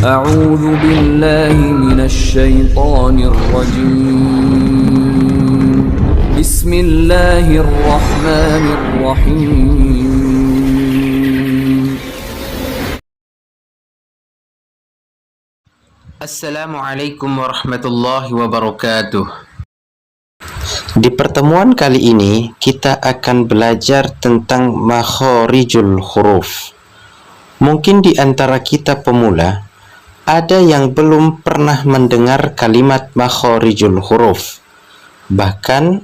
أعوذ بالله من الشيطان الرجيم بسم الله الرحمن الرحيم Assalamualaikum warahmatullahi wabarakatuh. Di pertemuan kali ini kita akan belajar tentang makhorijul huruf. Mungkin di antara kita pemula ada yang belum pernah mendengar kalimat makhorijul huruf. Bahkan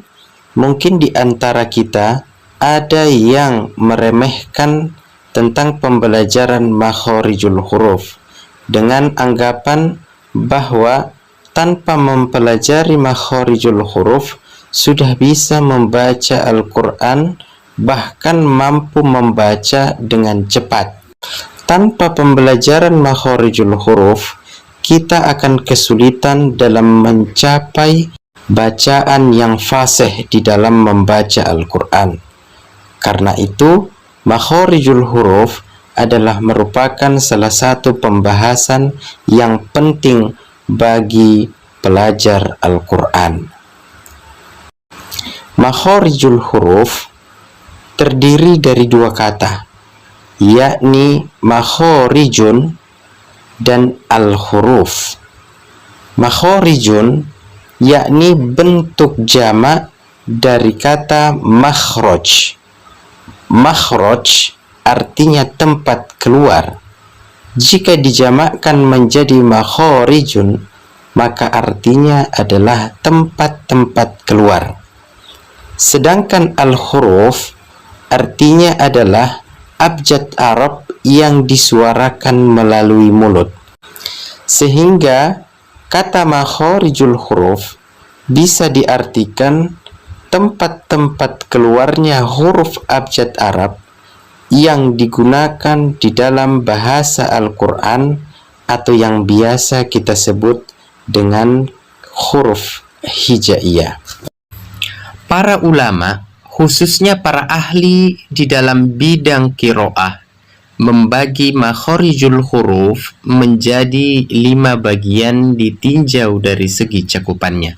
mungkin di antara kita ada yang meremehkan tentang pembelajaran makhorijul huruf dengan anggapan bahwa tanpa mempelajari makhorijul huruf sudah bisa membaca Al-Quran, bahkan mampu membaca dengan cepat. Tanpa pembelajaran makhorijul huruf, kita akan kesulitan dalam mencapai bacaan yang fasih di dalam membaca Al-Quran. Karena itu, makhorijul huruf adalah merupakan salah satu pembahasan yang penting bagi pelajar Al-Quran. Makhorijul huruf terdiri dari dua kata, yakni makhorijun dan al-huruf. Makhorijun yakni bentuk jamak dari kata makhraj. Makhraj artinya tempat keluar. Jika dijamakkan menjadi makhorijun, maka artinya adalah tempat-tempat keluar. Sedangkan al-huruf artinya adalah abjad Arab yang disuarakan melalui mulut. Sehingga kata makhorijul huruf bisa diartikan tempat-tempat keluarnya huruf abjad Arab yang digunakan di dalam bahasa Al-Quran atau yang biasa kita sebut dengan huruf hijaiyah. Para ulama, khususnya para ahli di dalam bidang qiraah, membagi makhorijul huruf menjadi 5 bagian ditinjau dari segi cakupannya.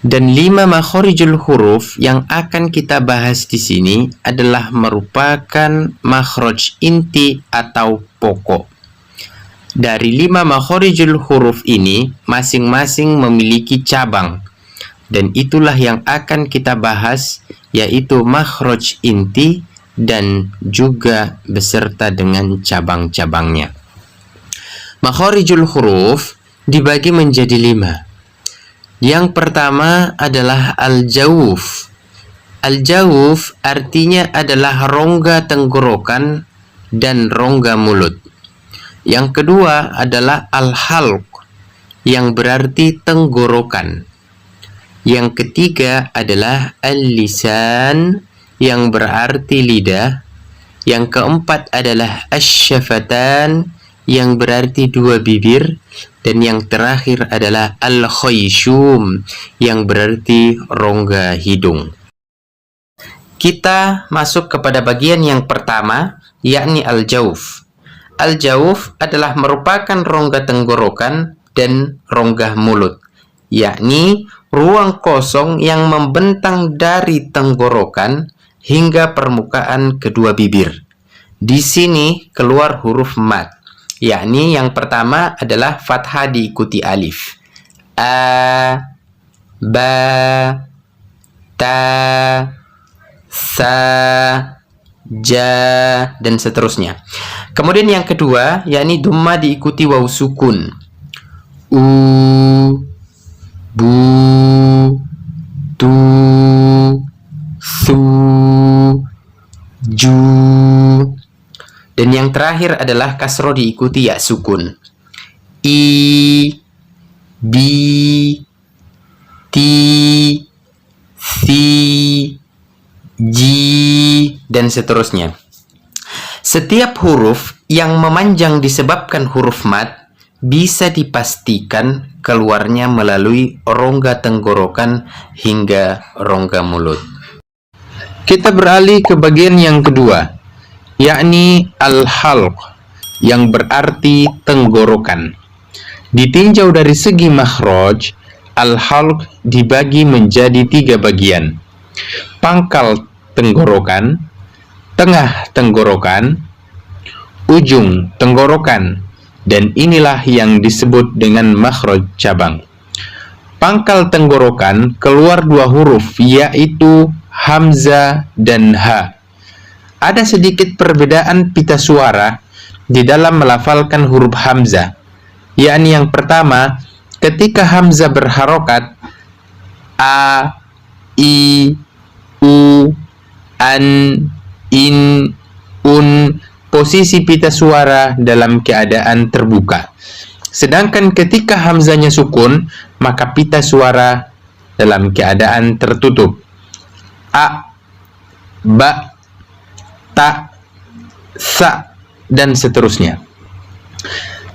Dan 5 makhorijul huruf yang akan kita bahas di sini adalah merupakan makhraj inti atau pokok. Dari 5 makhorijul huruf ini masing-masing memiliki cabang. Dan itulah yang akan kita bahas, yaitu makhraj inti dan juga beserta dengan cabang-cabangnya. Makhorijul huruf dibagi menjadi 5. Yang pertama adalah al-jawuf. Al-jawuf artinya adalah rongga tenggorokan dan rongga mulut. Yang kedua adalah al-halq, yang berarti tenggorokan. Yang ketiga adalah al-lisan, yang berarti lidah. Yang keempat adalah asy-syafatan, yang berarti 2 bibir. Dan yang terakhir adalah al-khayshum, yang berarti rongga hidung. Kita masuk kepada bagian yang pertama, yakni al-jawf. Al-jawf adalah merupakan rongga tenggorokan dan rongga mulut, yakni ruang kosong yang membentang dari tenggorokan hingga permukaan kedua bibir. Di sini keluar huruf mad, yakni yang pertama adalah fathah diikuti alif. A, ba, ta, sa, ja, dan seterusnya. Kemudian yang kedua, yakni dhamma diikuti waw sukun. U, bu, tu, su, ju. Dan yang terakhir adalah kasroh diikuti ya sukun. I, bi, ti, si, ji, dan seterusnya. Setiap huruf yang memanjang disebabkan huruf mad bisa dipastikan keluarnya melalui rongga tenggorokan hingga rongga mulut. Kita beralih ke bagian yang kedua, yakni al-halq. yang berarti tenggorokan. Ditinjau dari segi makhraj, al-halq dibagi menjadi 3 bagian. Pangkal tenggorokan, tengah tenggorokan, ujung tenggorokan, dan inilah yang disebut dengan makhraj cabang. Pangkal tenggorokan keluar 2 huruf, yaitu hamzah dan ha. Ada sedikit perbedaan pita suara di dalam melafalkan huruf hamzah, yakni yang pertama, ketika hamzah berharokat a, i, u, an, in, un, posisi pita suara dalam keadaan terbuka. Sedangkan ketika hamzahnya sukun, maka pita suara dalam keadaan tertutup. A, ba, ta, sa, dan seterusnya.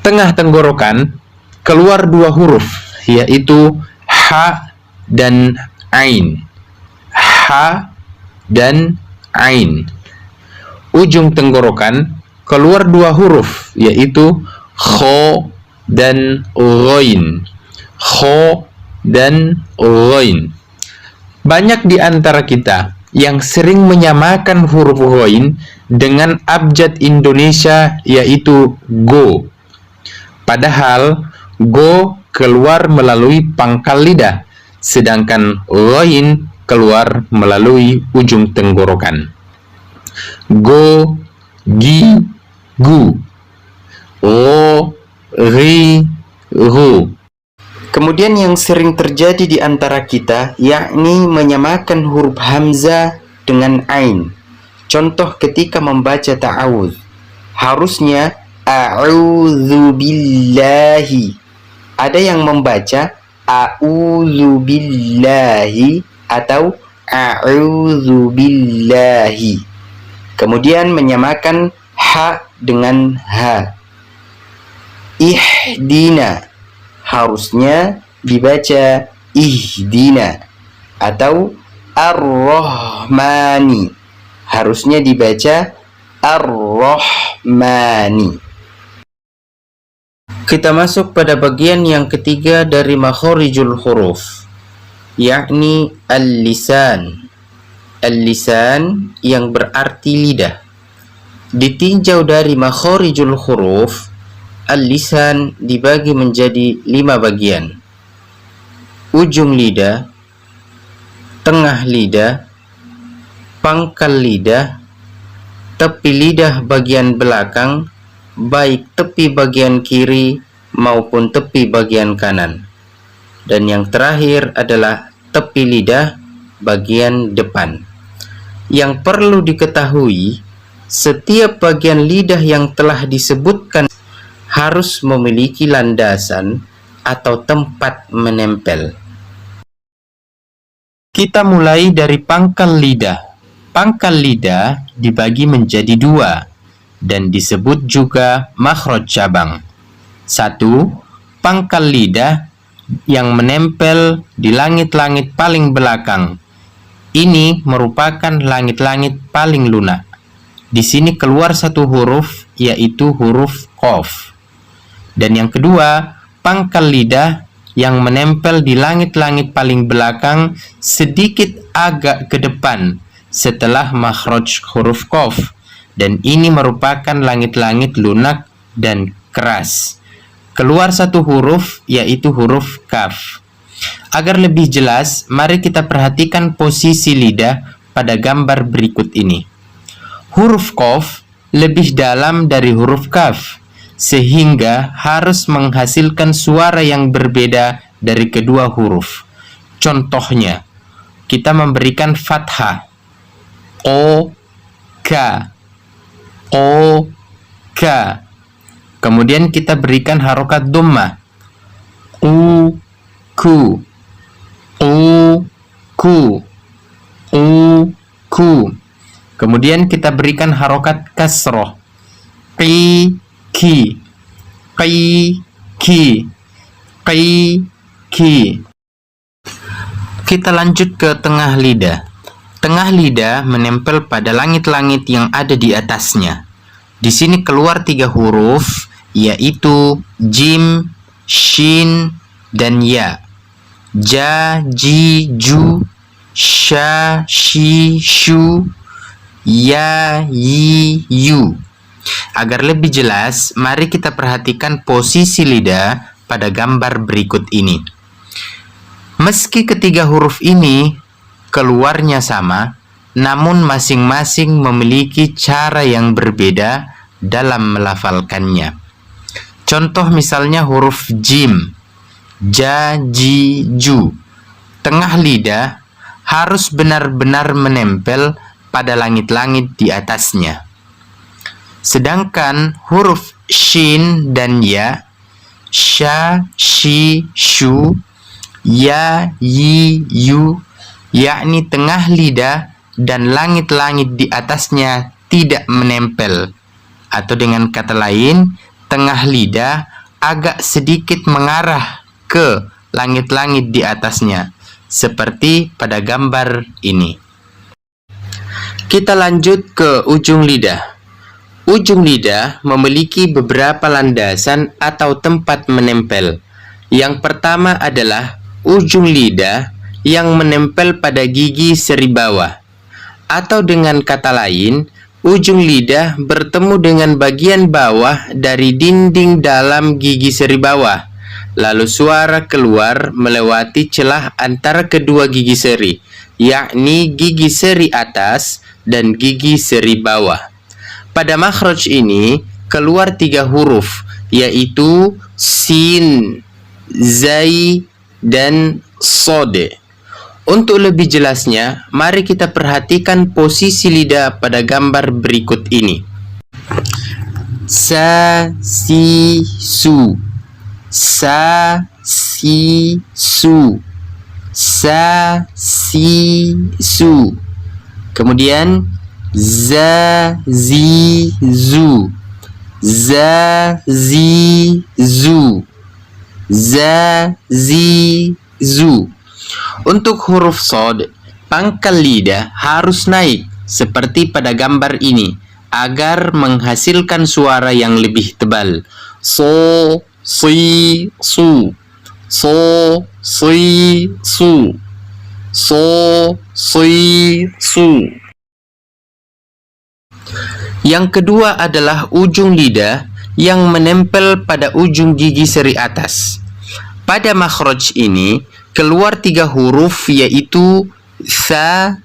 Tengah tenggorokan keluar 2 huruf, yaitu ha dan ain. Ha dan ain. Ujung tenggorokan keluar 2 huruf, yaitu kho dan ghain. Kho dan ghain. Banyak di antara kita yang sering menyamakan huruf ghain dengan abjad Indonesia, yaitu go. Padahal go keluar melalui pangkal lidah, sedangkan ghain keluar melalui ujung tenggorokan. Go, gi, gu. O, ri, ru. Kemudian yang sering terjadi di antara kita, yakni menyamakan huruf hamzah dengan ain. Contoh ketika membaca ta'awudz, harusnya a'udzu billahi. Ada yang membaca a'udzu billahi atau a'udzu billahi. Kemudian menyamakan ha dengan ha. Ihdina, harusnya dibaca ihdina, atau ar-rahmani, harusnya dibaca ar-rahmani. Kita masuk pada bagian yang ketiga dari makharijul huruf, yakni al-lisan. Al-lisan yang berarti lidah. Ditinjau dari makharijul huruf, al-lisan dibagi menjadi 5 bagian. Ujung lidah, tengah lidah, pangkal lidah, tepi lidah bagian belakang, baik tepi bagian kiri maupun tepi bagian kanan. Dan yang terakhir adalah tepi lidah bagian depan. Yang perlu diketahui, setiap bagian lidah yang telah disebutkan harus memiliki landasan atau tempat menempel. Kita mulai dari pangkal lidah. Pangkal lidah dibagi menjadi 2 dan disebut juga makhraj cabang. 1. Pangkal lidah yang menempel di langit-langit paling belakang. Ini merupakan langit-langit paling lunak. Di sini keluar 1 huruf, yaitu huruf qaf. Dan yang kedua, pangkal lidah yang menempel di langit-langit paling belakang sedikit agak ke depan setelah makhraj huruf qaf. Dan ini merupakan langit-langit lunak dan keras. Keluar 1 huruf, yaitu huruf kaf. Agar lebih jelas, mari kita perhatikan posisi lidah pada gambar berikut ini. Huruf qaf lebih dalam dari huruf kaf, sehingga harus menghasilkan suara yang berbeda dari kedua huruf. Contohnya, kita memberikan fathah, o, ka, o, ka. Kemudian kita berikan harokat dhammah, u, ku, ku, ku. Kemudian kita berikan harokat kasroh, qi, ki, qi, ki, qi, ki. Kita lanjut ke tengah lidah. Tengah lidah menempel pada langit-langit yang ada di atasnya. Di sini keluar 3 huruf, yaitu jim, shin, dan ya. Ja, ji, ju, sha, shi, shu, ya, yi, yu. Agar lebih jelas, mari kita perhatikan posisi lidah pada gambar berikut ini. Meski ketiga huruf ini keluarnya sama, namun masing-masing memiliki cara yang berbeda dalam melafalkannya. Contoh misalnya huruf jim, ja, ji, ju. Tengah lidah harus benar-benar menempel pada langit-langit di atasnya. Sedangkan huruf shin dan ya, sha, shi, shu, ya, yi, yu, yakni tengah lidah dan langit-langit di atasnya tidak menempel. Atau dengan kata lain, tengah lidah agak sedikit mengarah ke langit-langit di atasnya, seperti pada gambar ini. Kita lanjut ke ujung lidah. Ujung lidah memiliki beberapa landasan atau tempat menempel. Yang pertama adalah ujung lidah yang menempel pada gigi seri bawah. Atau dengan kata lain, ujung lidah bertemu dengan bagian bawah dari dinding dalam gigi seri bawah. Lalu suara keluar melewati celah antara kedua gigi seri, yakni gigi seri atas dan gigi seri bawah. Pada makhraj ini keluar 3 huruf, yaitu sin, zai, dan sod. Untuk lebih jelasnya, mari kita perhatikan posisi lidah pada gambar berikut ini. Sa, si, su. Sa, si, su. Sa, si, su. Kemudian za, zi, zu. Za, zi, zu. Za, zi, zu. Untuk huruf sod, pangkal lidah harus naik seperti pada gambar ini agar menghasilkan suara yang lebih tebal. So, si, su. So, si, su. So, si, su. Yang kedua adalah ujung lidah yang menempel pada ujung gigi seri atas. Pada makhraj ini keluar 3 huruf, yaitu tha,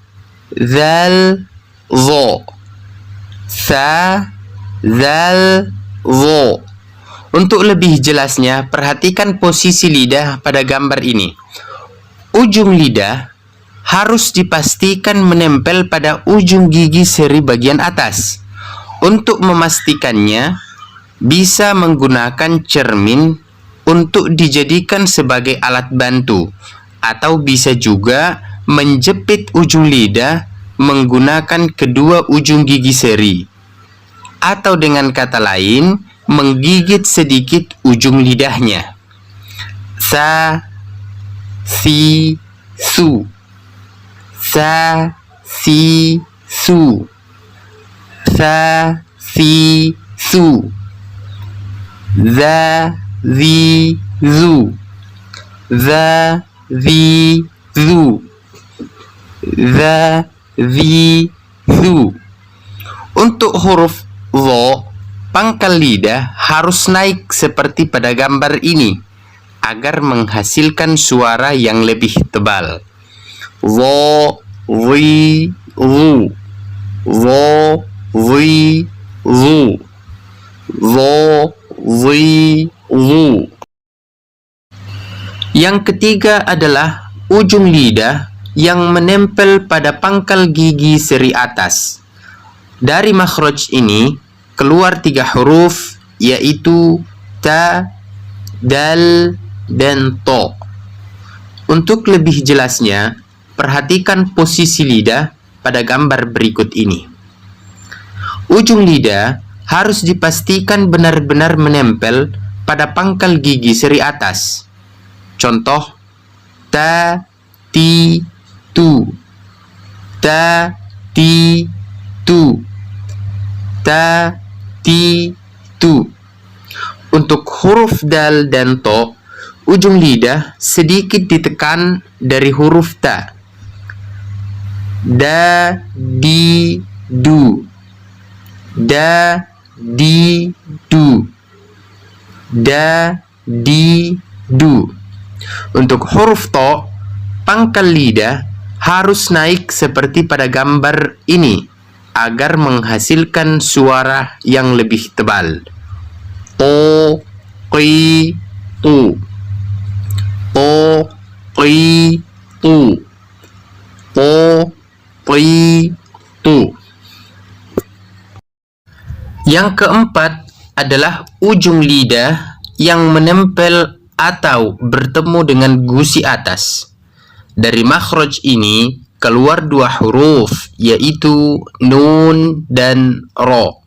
zal, dho. Tha, zal, dho. Untuk lebih jelasnya, perhatikan posisi lidah pada gambar ini. Ujung lidah harus dipastikan menempel pada ujung gigi seri bagian atas. Untuk memastikannya, bisa menggunakan cermin untuk dijadikan sebagai alat bantu, atau bisa juga menjepit ujung lidah menggunakan kedua ujung gigi seri, atau dengan kata lain, menggigit sedikit ujung lidahnya. Sa, si, su. Sa, si, su. Sa, si, su. Za, zi, zu. Za, zi, zu. Za, zi, zu. Untuk huruf dho, pangkal lidah harus naik seperti pada gambar ini agar menghasilkan suara yang lebih tebal. Dho, zi, zu. Dho, zi, zu. Dho, zi, zu. Yang ketiga adalah ujung lidah yang menempel pada pangkal gigi seri atas. Dari makhraj ini keluar 3 huruf, yaitu ta, dal, dan to. Untuk lebih jelasnya, perhatikan posisi lidah pada gambar berikut ini. Ujung lidah harus dipastikan benar-benar menempel pada pangkal gigi seri atas. Contoh, ta, ti, tu. Ta, ti, tu. Ta, tu. Untuk huruf dal dan to, ujung lidah sedikit ditekan dari huruf ta. Da, di, du. Da, di, du. Da, di, du. Untuk huruf to, pangkal lidah harus naik seperti pada gambar ini agar menghasilkan suara yang lebih tebal. To, qi, tu. To, qi, tu. To, qi, tu. Yang keempat adalah ujung lidah yang menempel atau bertemu dengan gusi atas. Dari makhraj ini keluar dua huruf, yaitu nun dan ro.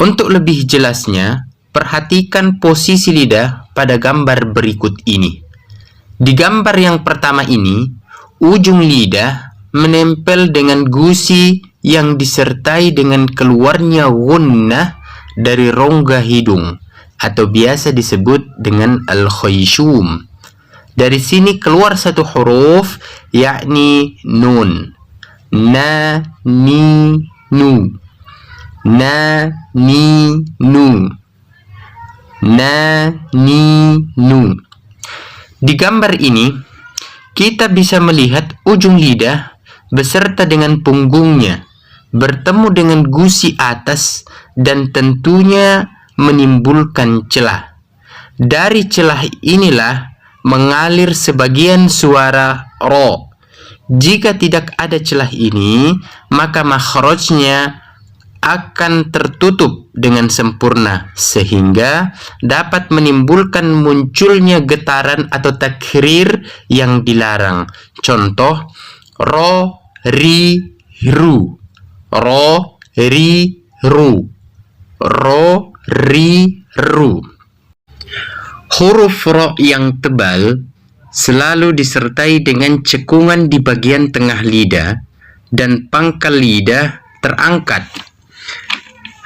Untuk lebih jelasnya, perhatikan posisi lidah pada gambar berikut ini. Di gambar yang pertama ini, ujung lidah menempel dengan gusi yang disertai dengan keluarnya gunnah dari rongga hidung, atau biasa disebut dengan al-khayshum. Dari sini keluar satu huruf, yakni nun. Na, ni, nu. Na, ni, nu. Na, ni, nu. Di gambar ini, kita bisa melihat ujung lidah beserta dengan punggungnya bertemu dengan gusi atas dan tentunya menimbulkan celah. Dari celah inilah mengalir sebagian suara ro. Jika tidak ada celah ini, maka makhrajnya akan tertutup dengan sempurna sehingga dapat menimbulkan munculnya getaran atau takrir yang dilarang. Contoh, ro, ri, ru. Ro, ri, ru. Ro, ri, ru. Huruf ro yang tebal selalu disertai dengan cekungan di bagian tengah lidah dan pangkal lidah terangkat.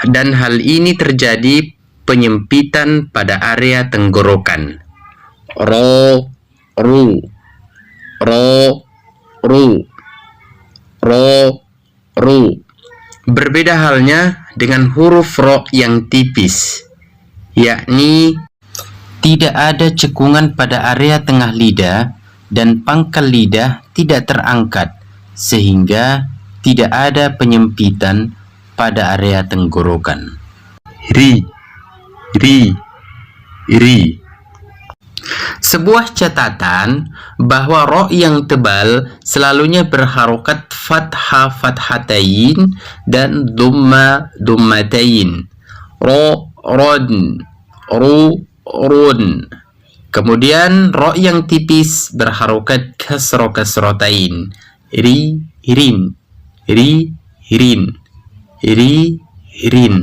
Dan hal ini terjadi penyempitan pada area tenggorokan. Ro, ru. Ro, ru. Ro, ru. Berbeda halnya dengan huruf ro yang tipis, yakni tidak ada cekungan pada area tengah lidah dan pangkal lidah tidak terangkat, sehingga tidak ada penyempitan pada area tenggorokan. Ri, ri, ri. Sebuah catatan bahwa ro yang tebal selalunya berharokat fathah fathatain dan dhamma dhammatain. Ro, ron, ru, run. Kemudian ro yang tipis berharokat kasro kasrotain. Ri, rin, ri, rin, ri, rin.